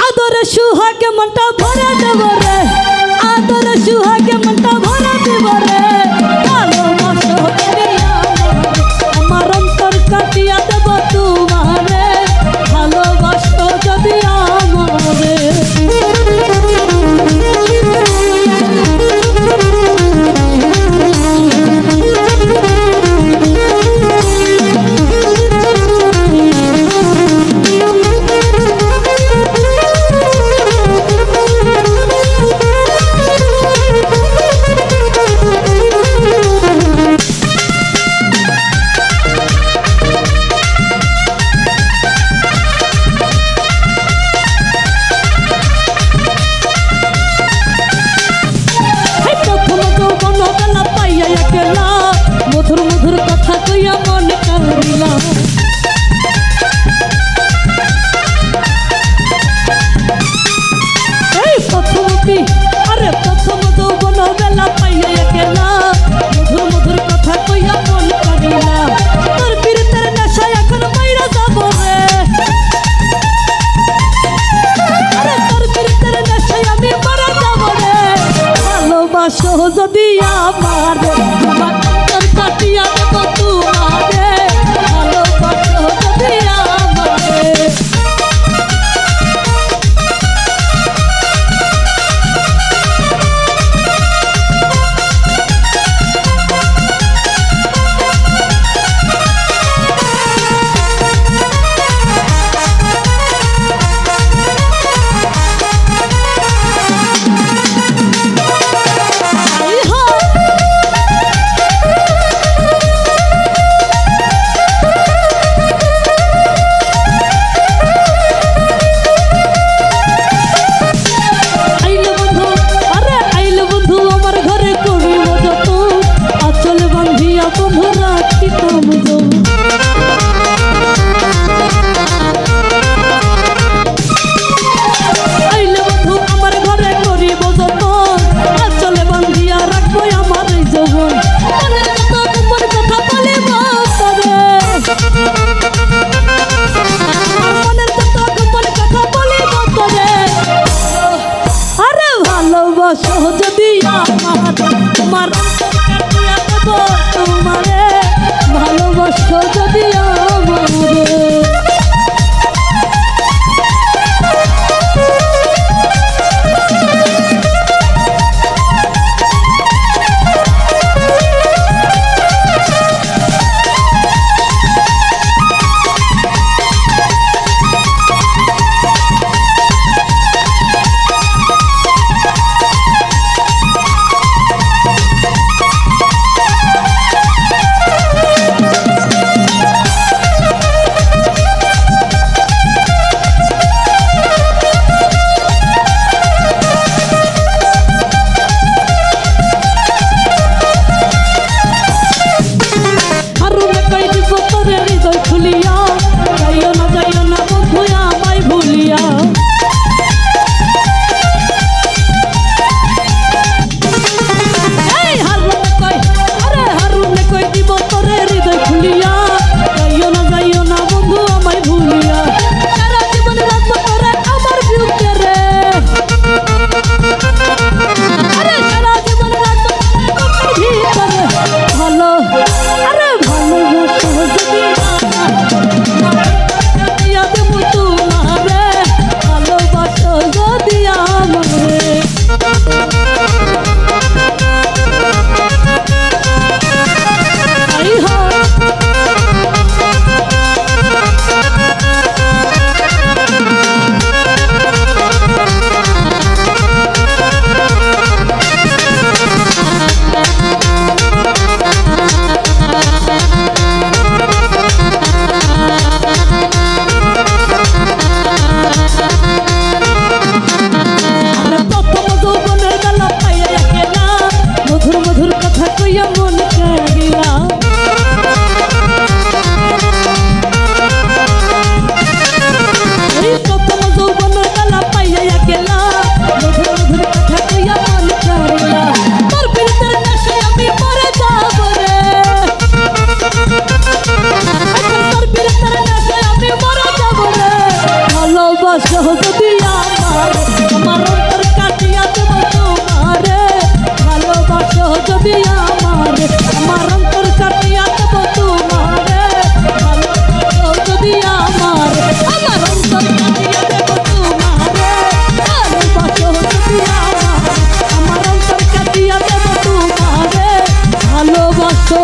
আদরে সুহাগে মনটা ভরে দেব রে, আদরে সুহাগে মনটা ভরে দেব রে। ভালোবাসো যদি আমার অন্তর কাটিয়া দেব তোমারে, ভালোবাসো যদি আমারে। মধুর মধুর কথা কইয়া মন কারিলা, এই প্রথমটি আরে প্রথম যৌবন বেলা পাইয়া একলা, মধুর মধুর কথা কইয়া মন কারিলা। তোর পীড়িতের নেশা এখন মাইরা যাব রে, আরে তোর পীড়িতের নেশায় আমি মারা যাব রে। ভালোবাসো যদি আমারে, কাটিয়া দেব তোমারে, ভালোবাসো যদি আমারে। আমার অন্তর কাটিয়া দেব তোমারে ভালোবাসো যদি আমারে আমার অন্তর কাটিয়া দেব তোমারে ভালোবাসো যদি আমারে আমার অন্তর কাটিয়া দেব তোমারে ভালোবাসো যদি আমারে আমার অন্তর কাটিয়া দেব তোমারে ভালোবাসো